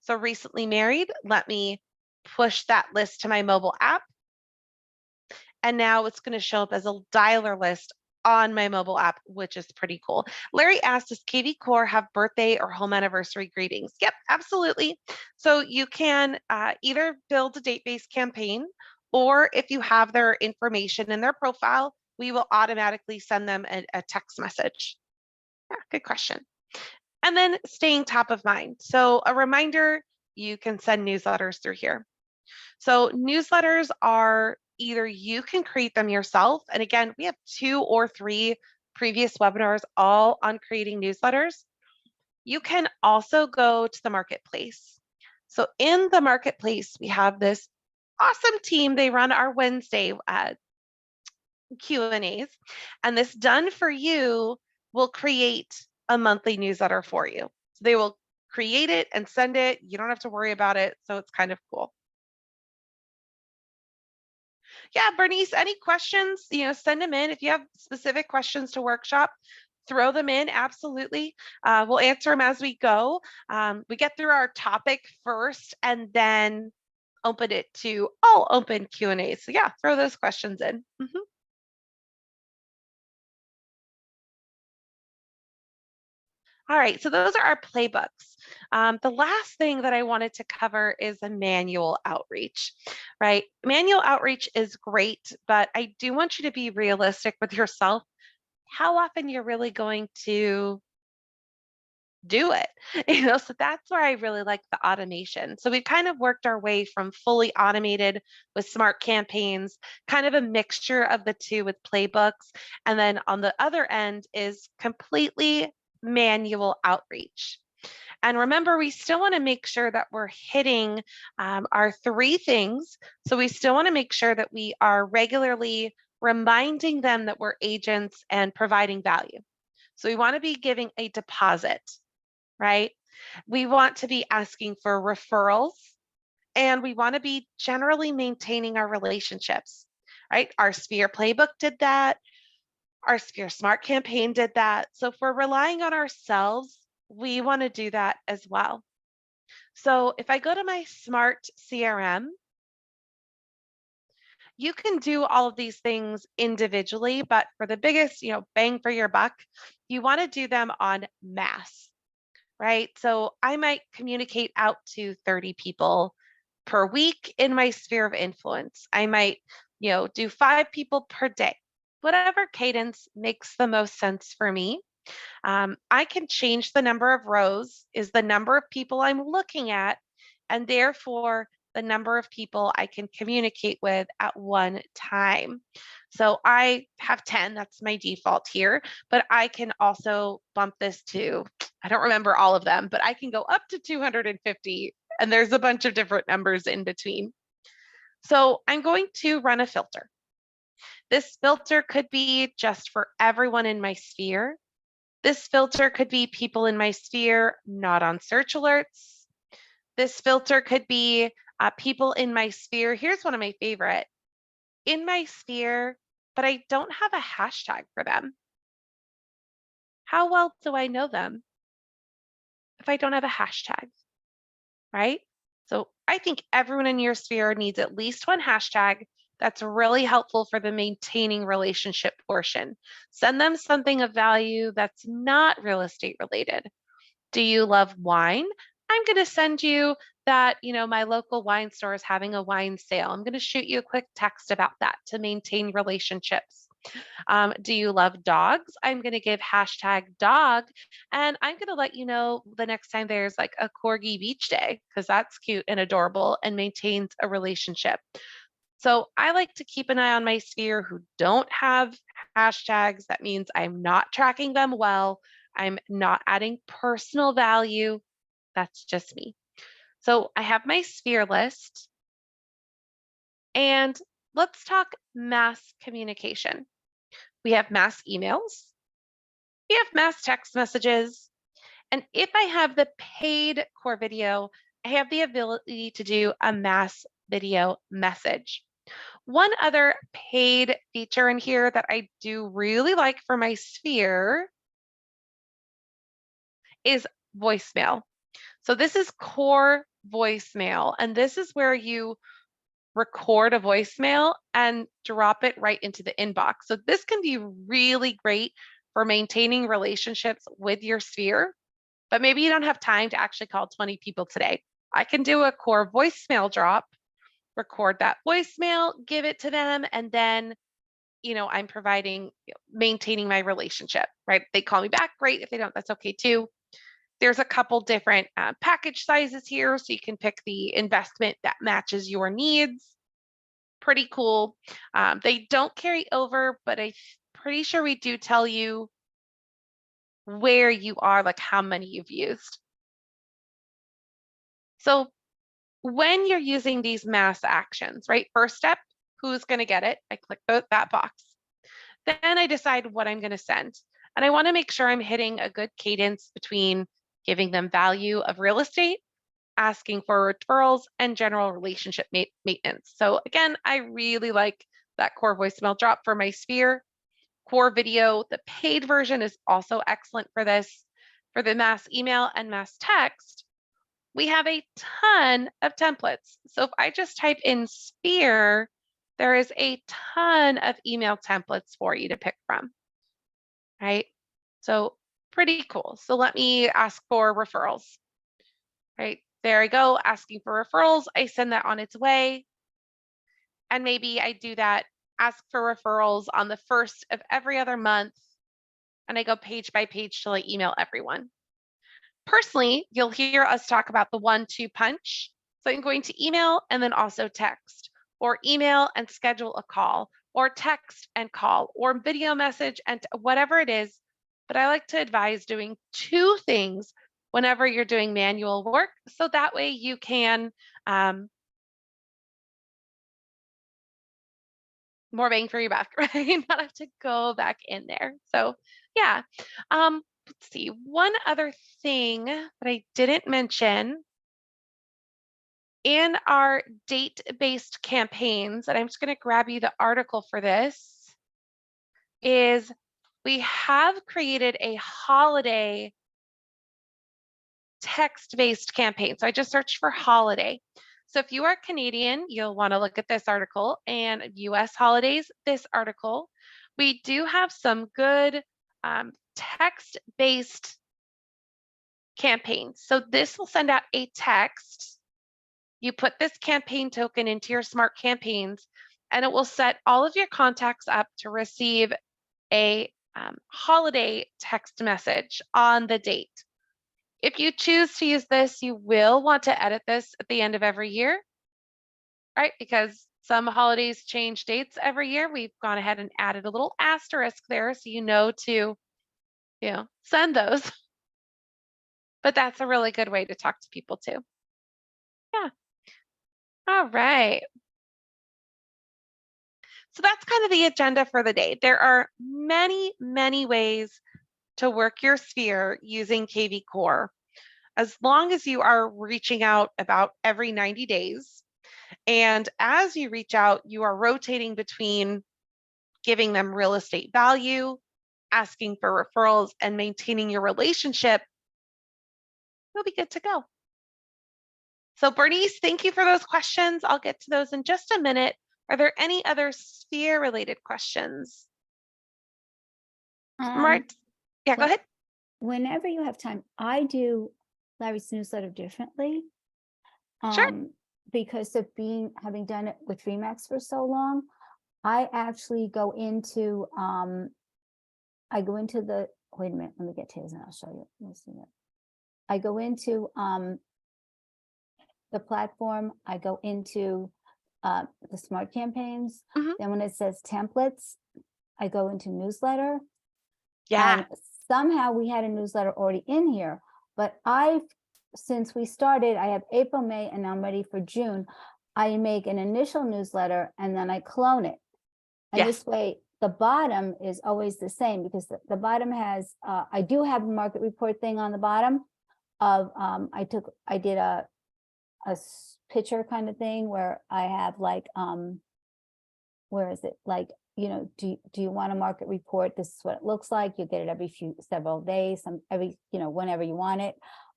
So recently married, let me push that list to my mobile app. And now it's going to show up as a dialer list on my mobile app, which is pretty cool. Larry asked, does KV Core have birthday or home anniversary greetings? Yep, absolutely. So you can either build a date-based campaign, or if you have their information in their profile, we will automatically send them a text message. Yeah, good question. And then staying top of mind. So a reminder, you can send newsletters through here. So newsletters are either you can create them yourself. And again, we have 2 or 3 previous webinars all on creating newsletters. You can also go to the marketplace. So in the marketplace, we have this awesome team. They run our Wednesday Q&As, and this done for you will create a monthly newsletter for you. So they will create it and send it. You don't have to worry about it. So it's kind of cool. Yeah, Bernice, any questions, send them in. If you have specific questions to workshop, throw them in. Absolutely. We'll answer them as we go. We get through our topic first and then open it to all open Q&A. So yeah, throw those questions in. All right, so those are our playbooks. The last thing that I wanted to cover is a manual outreach, right? Manual outreach is great, but I do want you to be realistic with yourself, how often you're really going to do it. So that's where I really like the automation. So we've kind of worked our way from fully automated with smart campaigns, kind of a mixture of the two with playbooks. And then on the other end is completely manual outreach. And remember, we still want to make sure that we're hitting our 3 things. So we still want to make sure that we are regularly reminding them that we're agents and providing value. So we want to be giving a deposit, right? We want to be asking for referrals, and we want to be generally maintaining our relationships, right? Our Sphere Playbook did that. Our Sphere Smart campaign did that. So if we're relying on ourselves, we want to do that as well. So if I go to my Smart CRM, you can do all of these things individually, but for the biggest, bang for your buck, you want to do them on mass, right? So I might communicate out to 30 people per week in my sphere of influence. I might, do 5 people per day. Whatever cadence makes the most sense for me. I can change the number of rows is the number of people I'm looking at, and therefore the number of people I can communicate with at one time. So I have 10, that's my default here, but I can also bump this to, I don't remember all of them, but I can go up to 250, and there's a bunch of different numbers in between. So I'm going to run a filter. This filter could be just for everyone in my sphere. This filter could be people in my sphere not on search alerts. This filter could be people in my sphere. Here's one of my favorite. In my sphere, but I don't have a hashtag for them. How well do I know them if I don't have a hashtag, right? So I think everyone in your sphere needs at least one hashtag. That's really helpful for the maintaining relationship portion. Send them something of value that's not real estate related. Do you love wine? I'm going to send you that, my local wine store is having a wine sale. I'm going to shoot you a quick text about that to maintain relationships. Do you love dogs? I'm going to give hashtag dog, and I'm going to let you know the next time there's like a corgi beach day, because that's cute and adorable and maintains a relationship. So I like to keep an eye on my sphere who don't have hashtags. That means I'm not tracking them well. I'm not adding personal value. That's just me. So I have my sphere list, and let's talk mass communication. We have mass emails. We have mass text messages. And if I have the paid core video, I have the ability to do a mass video message. One other paid feature in here that I do really like for my sphere is voicemail. So this is core voicemail, and this is where you record a voicemail and drop it right into the inbox. So this can be really great for maintaining relationships with your sphere, but maybe you don't have time to actually call 20 people today. I can do a core voicemail drop, record that voicemail, give it to them, and then I'm providing, maintaining my relationship, right? If they call me back, great. If they don't, that's okay too. There's a couple different package sizes here, so you can pick the investment that matches your needs. Pretty cool. They don't carry over, but I'm pretty sure we do tell you where you are, like how many you've used. So when you're using these mass actions, right? First step, who's going to get it? I click that box. Then I decide what I'm going to send. And I want to make sure I'm hitting a good cadence between giving them value of real estate, asking for referrals, and general relationship maintenance. So again, I really like that core voicemail drop for my sphere. Core video, the paid version is also excellent for this. For the mass email and mass text, we have a ton of templates. So if I just type in sphere, there is a ton of email templates for you to pick from, right? So pretty cool. So let me ask for referrals, right? There I go, asking for referrals. I send that on its way. And maybe I do that, ask for referrals on the first of every other month. And I go page by page till I email everyone. Personally, you'll hear us talk about the 1-2 punch. So I'm going to email and then also text, or email and schedule a call, or text and call, or video message and whatever it is. But I like to advise doing 2 things whenever you're doing manual work. So that way you can more bang for your buck, right? Not have to go back in there. So yeah. Let's see, one other thing that I didn't mention in our date-based campaigns, and I'm just going to grab you the article for this, is we have created a holiday text-based campaign. So I just searched for holiday. So if you are Canadian, you'll want to look at this article, and US holidays, this article. We do have some good text-based campaigns. So this will send out a text. You put this campaign token into your smart campaigns, and it will set all of your contacts up to receive a holiday text message on the date. If you choose to use this, you will want to edit this at the end of every year, right? Because some holidays change dates every year. We've gone ahead and added a little asterisk there so you know to, send those. But that's a really good way to talk to people too. Yeah. All right. So that's kind of the agenda for the day. There are many, many ways to work your sphere using KV Core, as long as you are reaching out about every 90 days. And as you reach out, you are rotating between giving them real estate value, asking for referrals, and maintaining your relationship. You'll be good to go. So Bernice, thank you for those questions. I'll get to those in just a minute. Are there any other sphere related questions? Right. Yeah, go ahead. Whenever you have time, I do Larry's newsletter differently. Sure. Because of having done it with Remax for so long, I actually go into wait a minute, let me get to his and I'll show you. Let me see that. I go into the platform, I go into the smart campaigns. Then when it says templates, I go into newsletter. Yeah. And somehow we had a newsletter already in here, but since we started, I have April, May, and I'm ready for June. I make an initial newsletter and then I clone it. And this way, the bottom is always the same, because the bottom has, I do have a market report thing on the bottom of, I did a picture kind of thing where I have like, where is it? Like, do you want a market report? This is what it looks like. You get it several days, whenever you want it.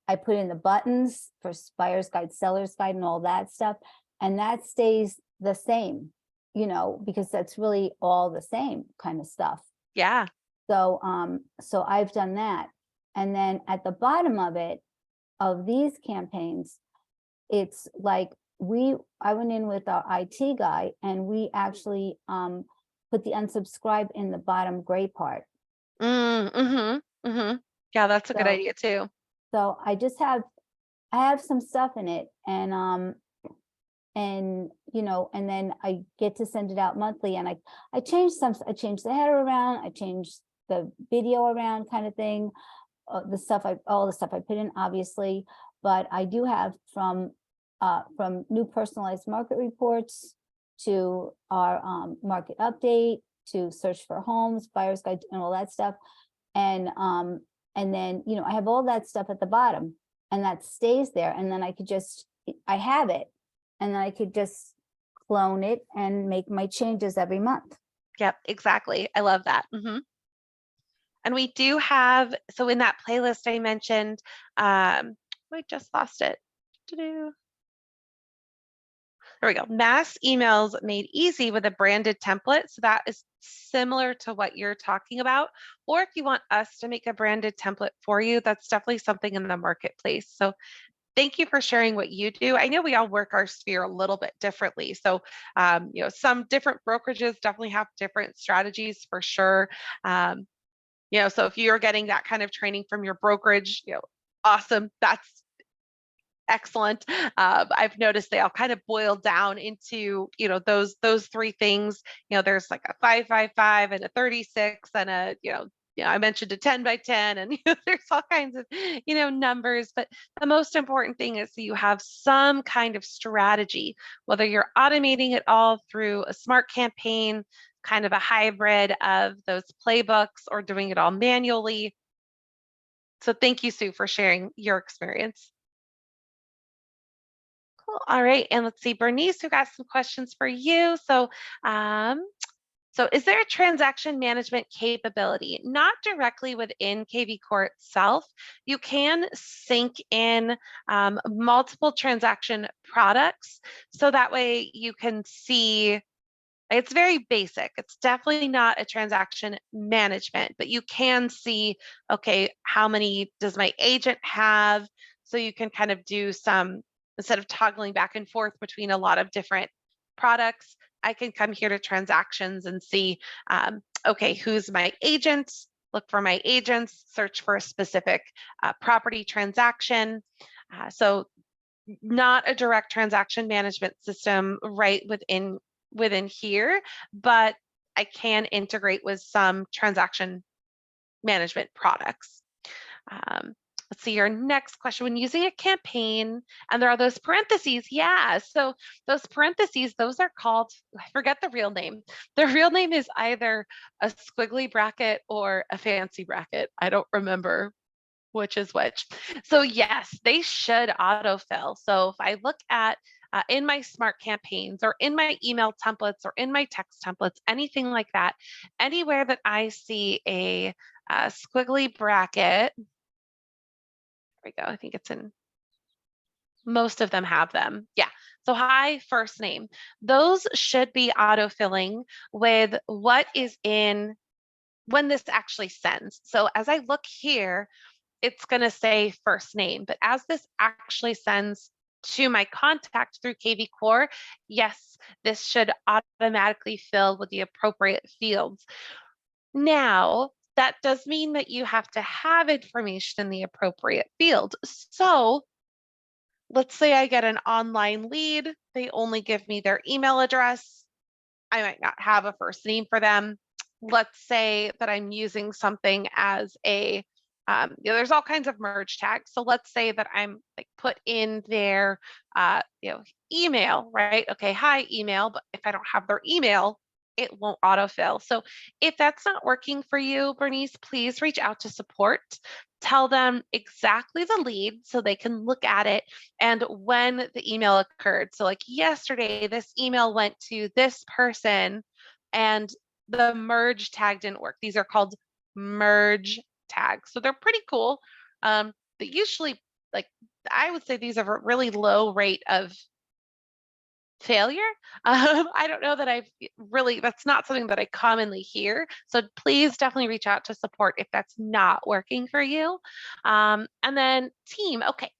I put in the buttons for buyer's guide, seller's guide, and all that stuff. And that stays the same, because that's really all the same kind of stuff. Yeah. So, so I've done that. And then at the bottom of it, of these campaigns, it's like I went in with our IT guy and we actually put the unsubscribe in the bottom gray part. Yeah, that's a good idea too. So I have some stuff in it, and and then I get to send it out monthly, and I changed the header around, I changed the video around kind of thing, all the stuff I put in, obviously, but I do have from new personalized market reports to our market update to search for homes, buyer's guide, and all that stuff. And then, I have all that stuff at the bottom, and that stays there. And then I have it, and then I could just clone it and make my changes every month. Yep, exactly. I love that. And we do have, so in that playlist I mentioned, I just lost it. There we go. Mass emails made easy with a branded template. So that is similar to what you're talking about. Or if you want us to make a branded template for you, that's definitely something in the marketplace. So thank you for sharing what you do. I know we all work our sphere a little bit differently. So, some different brokerages definitely have different strategies for sure. So if you're getting that kind of training from your brokerage, awesome. That's excellent. I've noticed they all kind of boil down into, those three things. There's like a 555 and a 36 and a, I mentioned a 10 by 10 and there's all kinds of, numbers, but the most important thing is that you have some kind of strategy, whether you're automating it all through a smart campaign, kind of a hybrid of those playbooks, or doing it all manually. So thank you, Sue, for sharing your experience. Cool. All right. And let's see, Bernice, who got some questions for you. So is there a transaction management capability? Not directly within KV Core itself. You can sync in multiple transaction products. So that way you can see, it's very basic. It's definitely not a transaction management, but you can see, okay, how many does my agent have? So you can kind of do some, instead of toggling back and forth between a lot of different products, I can come here to transactions and see, okay, who's my agent? Look for my agents, search for a specific property transaction. So not a direct transaction management system right within here, but I can integrate with some transaction management products. Let's see, your next question. When using a campaign, and there are those parentheses, yeah. So those parentheses, those are called, I forget the real name. The real name is either a squiggly bracket or a fancy bracket. I don't remember which is which. So yes, they should autofill. So if I look at in my smart campaigns or in my email templates or in my text templates, anything like that, anywhere that I see a squiggly bracket, there we go. I think it's in, most of them have them. Yeah. So hi, first name. Those should be autofilling with what is in when this actually sends. So as I look here, it's going to say first name, but as this actually sends to my contact through KV Core, yes, this should automatically fill with the appropriate fields. Now, that does mean that you have to have information in the appropriate field. So let's say I get an online lead, they only give me their email address. I might not have a first name for them. Let's say that I'm using something as a, there's all kinds of merge tags. So let's say that I'm like put in their, email, right? Okay, hi email, but if I don't have their email, it won't autofill. So if that's not working for you, Bernice, please reach out to support. Tell them exactly the lead so they can look at it and when the email occurred. So like yesterday, this email went to this person and the merge tag didn't work. These are called merge tags. So they're pretty cool. But usually, like I would say these have a really low rate of failure. I don't know that that's not something that I commonly hear. So please definitely reach out to support if that's not working for you. And then team, okay.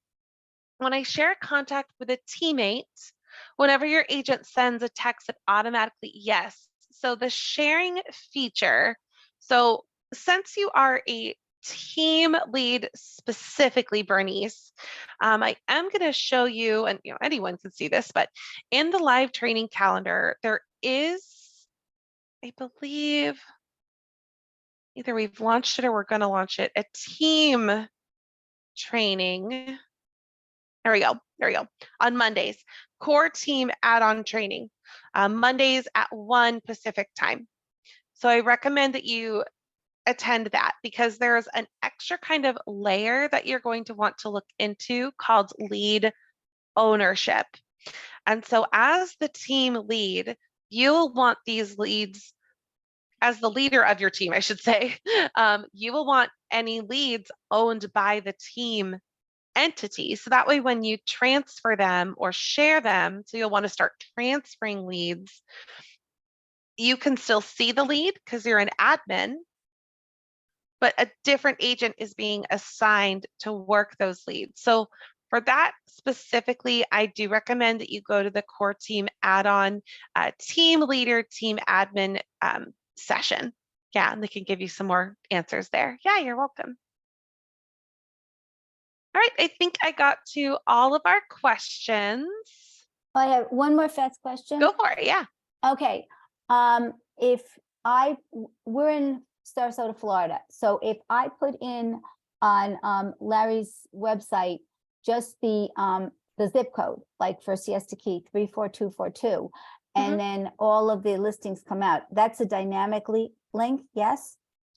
When I share a contact with a teammate, whenever your agent sends a text, it automatically, yes. So the sharing feature, so since you are a team lead specifically, Bernice, I am going to show you, and anyone can see this, but in the live training calendar, there is, I believe, either we've launched it or we're going to launch it, a team training. There we go. There we go. On Mondays, core team add-on training, Mondays at 1 Pacific time. So I recommend that you attend that because there's an extra kind of layer that you're going to want to look into called lead ownership. And so as the team lead, you'll want these leads, as the leader of your team, I should say, you will want any leads owned by the team entity. So that way, when you transfer them or share them, so you'll want to start transferring leads, you can still see the lead because you're an admin, but a different agent is being assigned to work those leads. So for that specifically, I do recommend that you go to the core team add-on team leader, team admin session. Yeah, and they can give you some more answers there. Yeah, you're welcome. All right, I think I got to all of our questions. I have one more fast question. Go for it, yeah. Okay, if we're in Sarasota, Florida. So if I put in on Larry's website, just the zip code, like for Siesta Key 34242, and then all of the listings come out. That's a dynamically link, yes?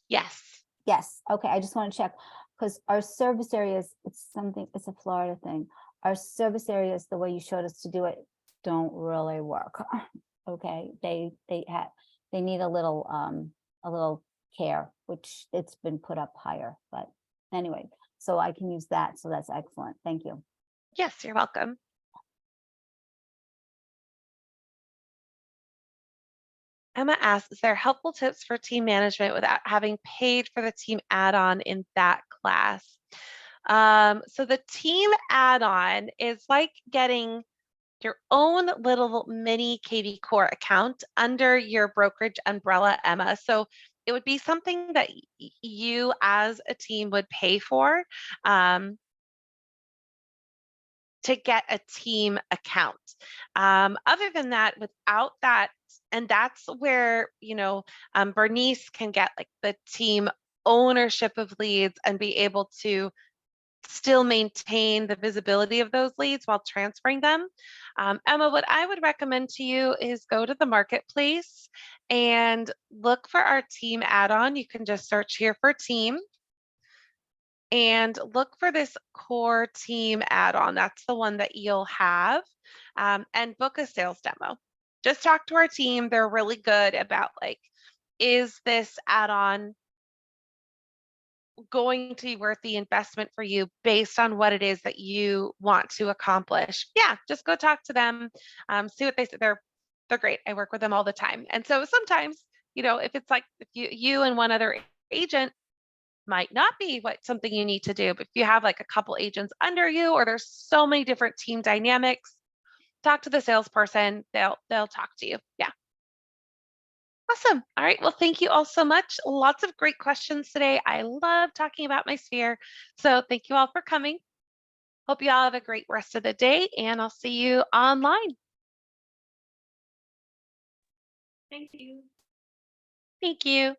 Yes. Yes, okay, I just want to check, because our service areas, it's a Florida thing. Our service areas, the way you showed us to do it, don't really work. Okay, they need a little care, which it's been put up higher, but anyway, so I can use that, so that's excellent, thank you. Yes, you're welcome. Emma asks, is there helpful tips for team management without having paid for the team add-on in that class? So the team add-on is like getting your own little mini KV Core account under your brokerage umbrella, Emma. So it would be something that you as a team would pay for to get a team account. Other than that, without that, and that's where, Bernice can get like the team ownership of leads and be able to still maintain the visibility of those leads while transferring them. Emma, what I would recommend to you is go to the marketplace and look for our team add-on. You can just search here for team and look for this core team add-on. That's the one that you'll have, and book a sales demo. Just talk to our team. They're really good about like, is this add-on going to be worth the investment for you based on what it is that you want to accomplish? Yeah, just go talk to them, see what they say. They're great. I work with them all the time. And so sometimes, if it's like if you and one other agent might not be something you need to do, but if you have like a couple agents under you, or there's so many different team dynamics, talk to the salesperson. They'll talk to you. Yeah. Awesome. All right. Well, thank you all so much. Lots of great questions today. I love talking about my sphere. So thank you all for coming. Hope you all have a great rest of the day, and I'll see you online. Thank you. Thank you.